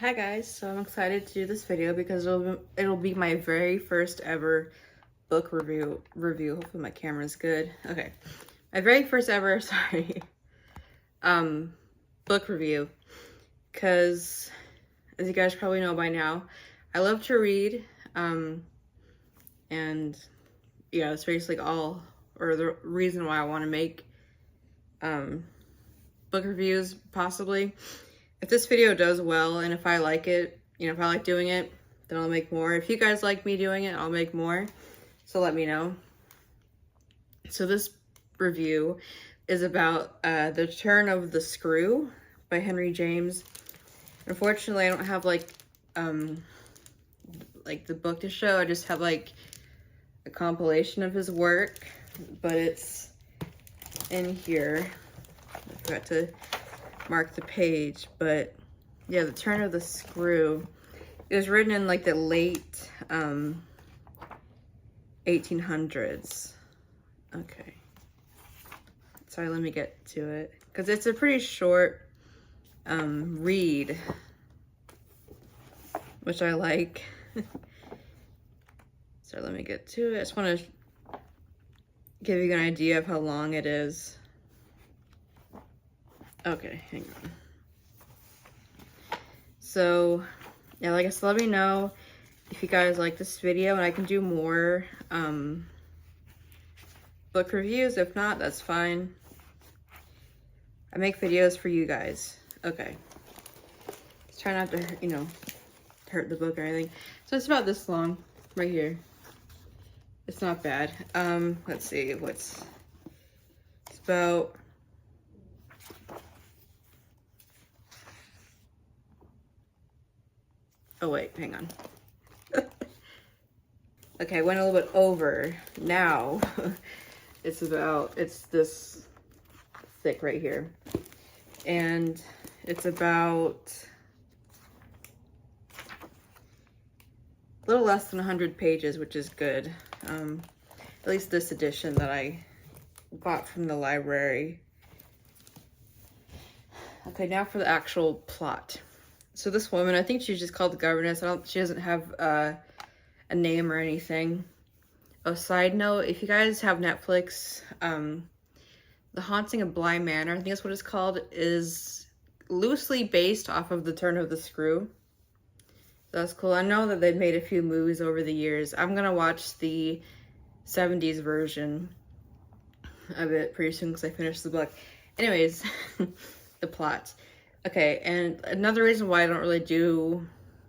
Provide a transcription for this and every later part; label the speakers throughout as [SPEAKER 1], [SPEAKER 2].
[SPEAKER 1] Hi guys, so I'm excited to do this video because it'll be my very first ever book review. Hopefully my camera's good. Okay. My very first ever, sorry, book review. Cause as you guys probably know by now, I love to read. And yeah, it's basically all, or the reason why I want to make book reviews possibly. If this video does well and if I like it, if I like doing it, then I'll make more. If you guys like me doing it, I'll make more. So let me know. So this review is about The Turn of the Screw by Henry James. Unfortunately, I don't have like the book to show. I just have like a compilation of his work, but it's in here. I forgot to mark the page, but yeah, The Turn of the Screw. It was written in like the late 1800s. Okay. Sorry, let me get to it because it's a pretty short read, which I like. So let me get to it. I just want to give you an idea of how long it is. Okay, hang on. So, yeah, like I said, let me know if you guys like this video and I can do more book reviews. If not, that's fine. I make videos for you guys. Okay. Just try not to, hurt the book or anything. So it's about this long, right here. It's not bad. Let's see, it's about... Oh wait, hang on. Okay, I went a little bit over. Now, it's this thick right here. And it's about a little less than 100 pages, which is good. At least this edition that I bought from the library. Okay, now for the actual plot. So this woman, I think she's just called the governess. She doesn't have a name or anything. Oh, side note, if you guys have Netflix, The Haunting of Bly Manor, I think that's what it's called, is loosely based off of The Turn of the Screw. So that's cool. I know that they've made a few movies over the years. I'm gonna watch the 70s version of it pretty soon because I finished the book. Anyways, the plot. Okay, and another reason why I don't really do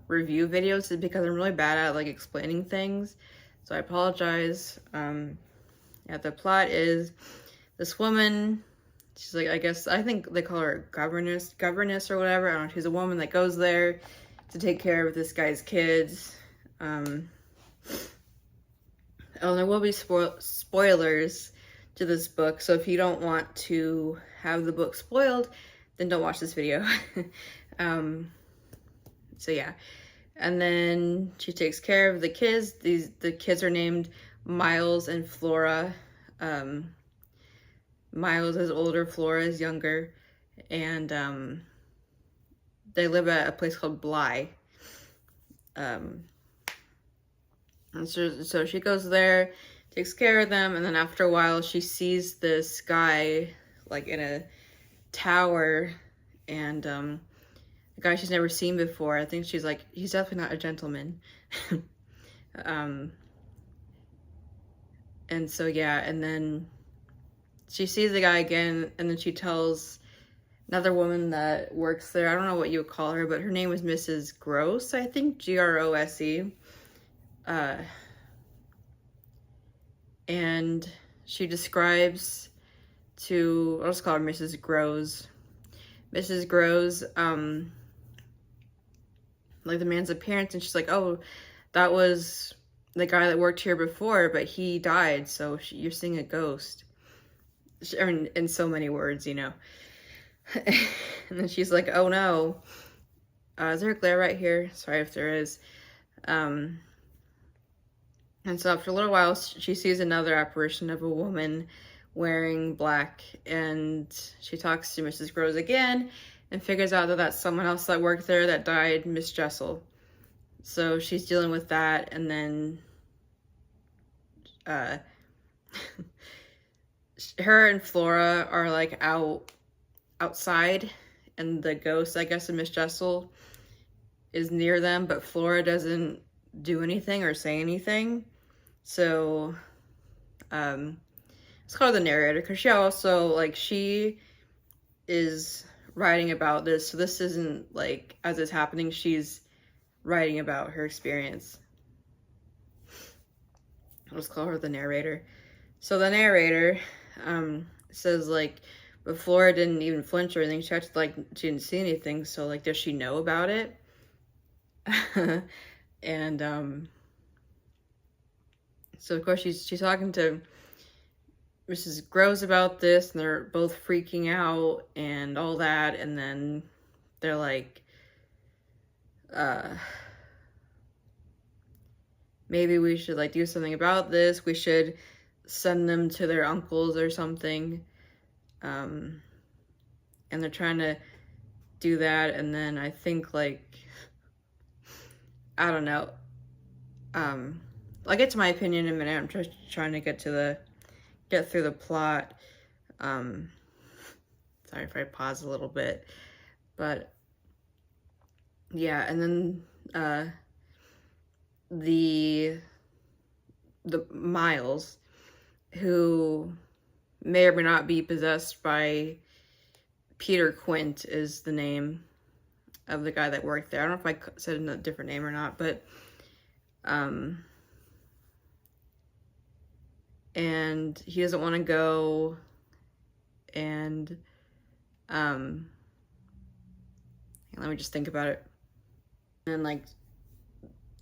[SPEAKER 1] review videos is because I'm really bad at like explaining things. So I apologize. Yeah, the plot is this woman, she's like, I think they call her governess or whatever. I don't know, she's a woman that goes there to take care of this guy's kids. Oh, there will be spoilers to this book. So if you don't want to have the book spoiled, then don't watch this video. So yeah, and then she takes care of the kids. The kids are named Miles and Flora. Miles is older, Flora is younger, and they live at a place called Bly. And so she goes there, takes care of them, and then after a while she sees this guy like in a tower, and a guy she's never seen before. I think she's like, he's definitely not a gentleman. And so yeah, and then she sees the guy again, and then she tells another woman that works there, I don't know what you would call her, but her name was Mrs. Gross, I think, Grose. And she describes to, I'll just call her Mrs. Gross. Mrs. Gross, like the man's appearance, and she's like, oh, that was the guy that worked here before, but he died, so you're seeing a ghost. I mean, in so many words, And then she's like, oh no. Is there a glare right here? Sorry if there is. And so after a little while, she sees another apparition of a woman wearing black, and she talks to Mrs. Gross again, and figures out that that's someone else that worked there that died, Miss Jessel. So she's dealing with that, and then her and Flora are like outside, and the ghost, I guess, of Miss Jessel is near them, but Flora doesn't do anything or say anything. So it's called the narrator, because she also, like, she is writing about this, so this isn't like as it's happening, she's writing about her experience. I'll just call her the narrator. So the narrator says, like, but Flora didn't even flinch or anything. She acted like she didn't see anything. So, like, does she know about it? And so of course she's talking to Mrs. Gross about this, and they're both freaking out and all that, and then they're like, maybe we should, like, do something about this. We should send them to their uncles or something. And they're trying to do that, and then I think, like, I don't know. I'll get to my opinion in a minute. I'm just trying to get through the plot. Sorry if I pause a little bit, but yeah. And then the Miles, who may or may not be possessed by Peter Quint, is the name of the guy that worked there. I don't know if I said a different name or not, but and he doesn't want to go, and let me just think about it. And, like,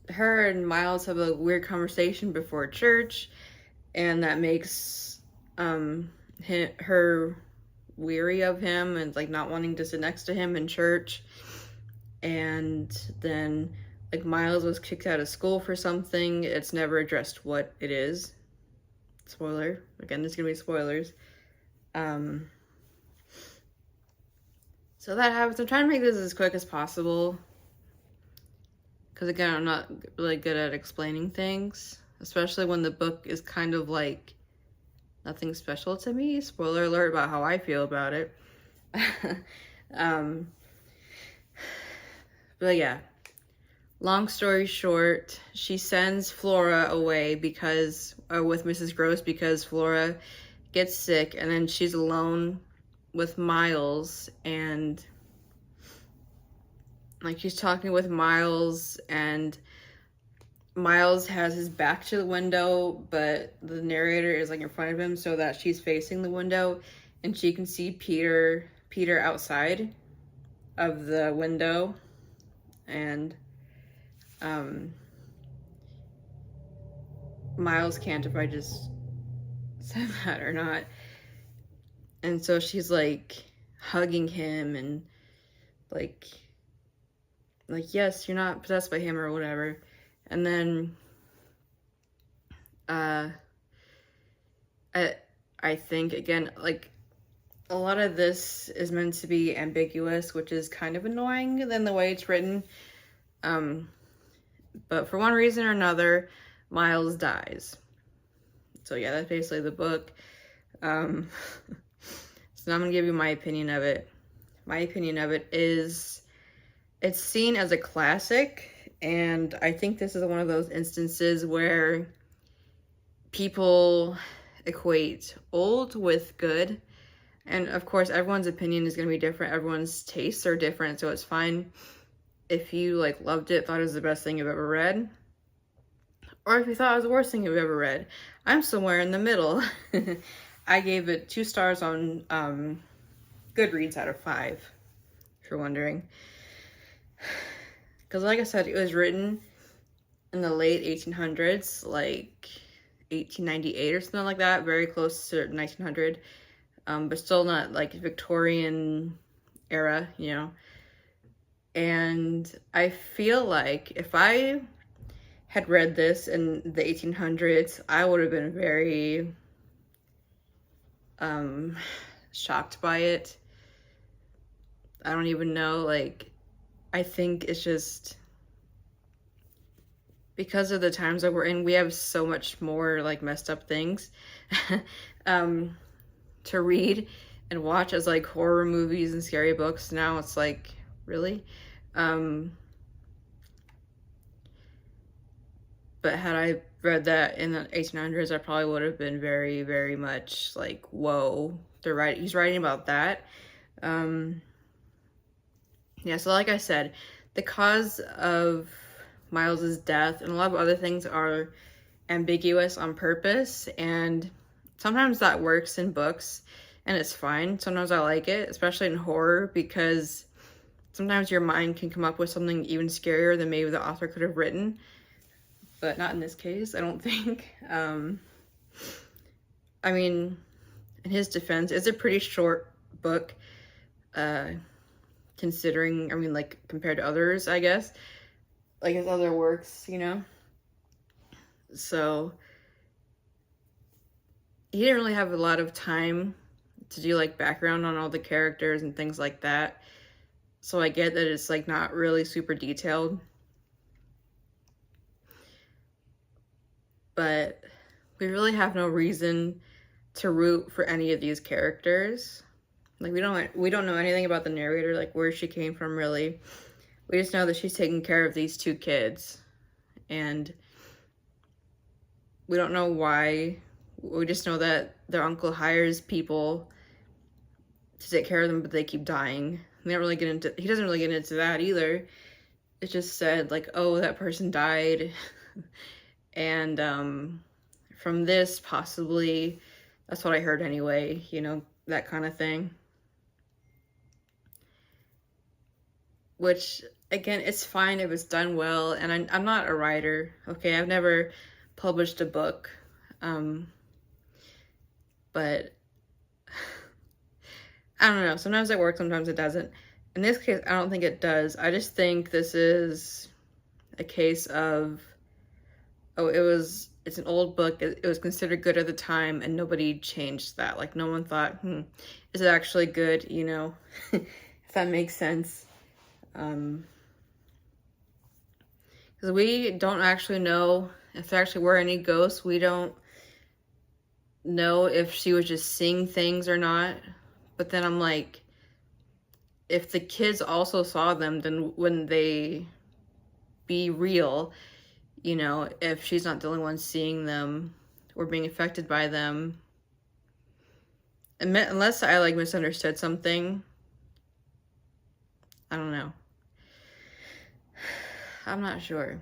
[SPEAKER 1] her and Miles have a weird conversation before church, and that makes her weary of him and, like, not wanting to sit next to him in church. And then, like, Miles was kicked out of school for something. It's never addressed what it is. Spoiler. Again, there's gonna be spoilers. So that happens. I'm trying to make this as quick as possible, because, again, I'm not really good at explaining things, especially when the book is kind of like nothing special to me. Spoiler alert about how I feel about it. But yeah, long story short, she sends Flora away with Mrs. Gross, because Flora gets sick, and then she's alone with Miles, and, like, she's talking with Miles, and Miles has his back to the window, but the narrator is, like, in front of him so that she's facing the window, and she can see Peter outside of the window. And Miles can't, if I just said that or not. And so she's, like, hugging him and, like, yes, you're not possessed by him or whatever. And then I think, again, like, a lot of this is meant to be ambiguous, which is kind of annoying than the way it's written. But for one reason or another, Miles dies. So yeah, that's basically the book. So now I'm gonna give you my opinion of it. My opinion of it is, it's seen as a classic, and I think this is one of those instances where people equate old with good. And of course, everyone's opinion is going to be different. Everyone's tastes are different. So it's fine if you, like, loved it, thought it was the best thing you've ever read, or if you thought it was the worst thing you've ever read. I'm somewhere in the middle. I gave it 2 stars on Goodreads out of 5, if you're wondering. Because, like I said, it was written in the late 1800s, like 1898 or something like that, very close to 1900. But still not, like, Victorian era, you know. And I feel like if I had read this in the 1800s, I would have been very shocked by it. I don't even know, like, I think it's just because of the times that we're in, we have so much more like messed up things to read and watch as like horror movies and scary books. Now it's like, really? But had I read that in the 1800s, I probably would have been very, very much like, whoa, he's writing about that. Yeah, so like I said, the cause of Miles's death and a lot of other things are ambiguous on purpose, and sometimes that works in books and it's fine. Sometimes I like it, especially in horror, because sometimes your mind can come up with something even scarier than maybe the author could have written, but not in this case, I don't think. I mean, in his defense, it's a pretty short book, considering, I mean, like, compared to others, I guess, like his other works, you know? So, he didn't really have a lot of time to do, like, background on all the characters and things like that. So I get that it's, like, not really super detailed. But we really have no reason to root for any of these characters. Like, we don't know anything about the narrator, like where she came from, really. We just know that she's taking care of these two kids, and we don't know why. We just know that their uncle hires people to take care of them, but they keep dying. They don't really get into, he doesn't really get into that either. It just said, like, oh, that person died. And from this, possibly, that's what I heard anyway, you know, that kind of thing. Which, again, it's fine if it's done well, and I'm not a writer, okay? I've never published a book, but I don't know. Sometimes it works, sometimes it doesn't. In this case, I don't think it does. I just think this is a case of, oh, it's an old book, it was considered good at the time, and nobody changed that. Like, no one thought, is it actually good, you know? If that makes sense. Because we don't actually know if there actually were any ghosts. We don't know if she was just seeing things or not. But then I'm like, if the kids also saw them, then wouldn't they be real? You know, if she's not the only one seeing them or being affected by them. Unless I, like, misunderstood something. I don't know. I'm not sure.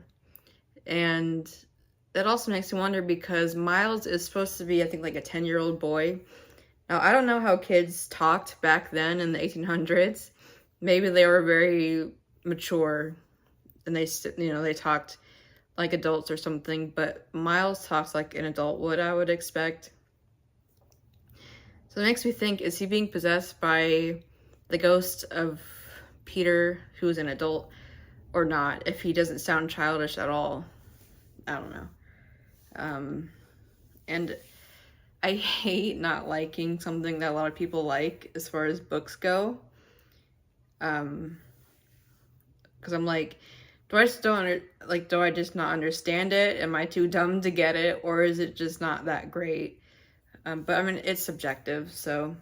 [SPEAKER 1] And that also makes me wonder, because Miles is supposed to be, I think, like a 10-year-old boy. Now, I don't know how kids talked back then in the 1800s. Maybe they were very mature and they, you know, they talked like adults or something, but Miles talks like an adult would, I would expect. So it makes me think, is he being possessed by the ghost of Peter, who's an adult, or not, if he doesn't sound childish at all? I don't know. And I hate not liking something that a lot of people like as far as books go. Because I'm like, do I just not understand it? Am I too dumb to get it? Or is it just not that great? But I mean, it's subjective, so.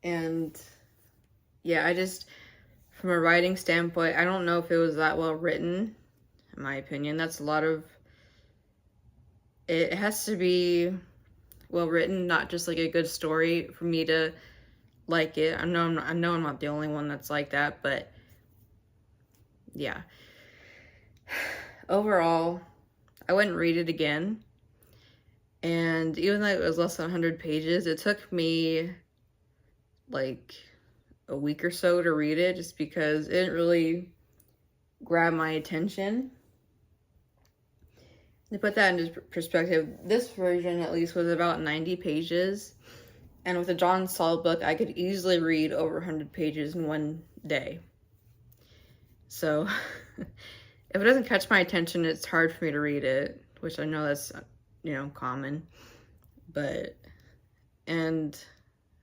[SPEAKER 1] And yeah, from a writing standpoint, I don't know if it was that well written, in my opinion. That's a lot of, it has to be well written, not just like a good story for me to like it. I know I'm not the only one that's like that, but yeah. Overall, I wouldn't read it again. And even though it was less than 100 pages, it took me like a week or so to read it, just because it didn't really grab my attention. To put that into perspective, this version at least was about 90 pages. And with a John Saul book, I could easily read over 100 pages in one day. So if it doesn't catch my attention, it's hard for me to read it, which I know that's, you know, common. But, and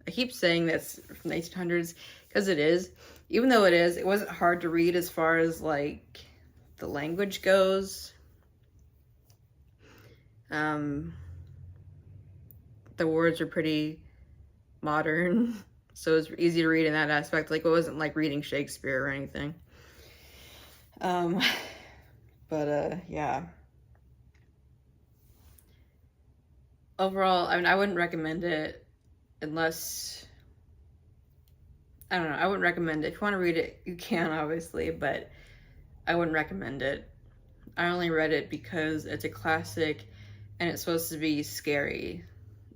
[SPEAKER 1] I keep saying that's from the 1800s because it is. Even though it wasn't hard to read as far as like the language goes. The words are pretty modern, so it's easy to read in that aspect. Like, it wasn't like reading Shakespeare or anything. Yeah. Overall, I mean, I wouldn't recommend it unless, I don't know, I wouldn't recommend it. If you want to read it, you can, obviously, but I wouldn't recommend it. I only read it because it's a classic and it's supposed to be scary,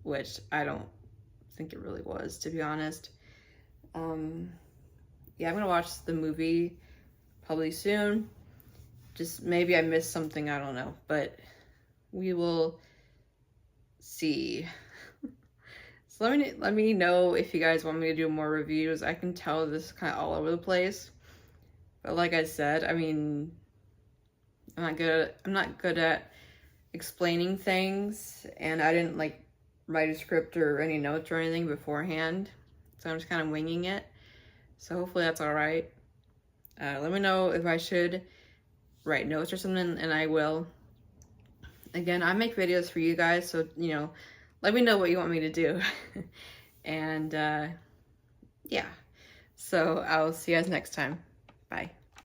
[SPEAKER 1] which I don't think it really was, to be honest. Yeah, I'm gonna watch the movie probably soon. Just maybe I missed something, I don't know, but we will see. So let me know if you guys want me to do more reviews. I can tell this is kind of all over the place, but like I said, I mean, I'm not good at explaining things, and I didn't like write a script or any notes or anything beforehand, so I'm just kind of winging it. So hopefully that's all right. Let me know if I should write notes or something, and I will. Again, I make videos for you guys, so, you know, let me know what you want me to do. And, yeah. So I'll see you guys next time. Bye.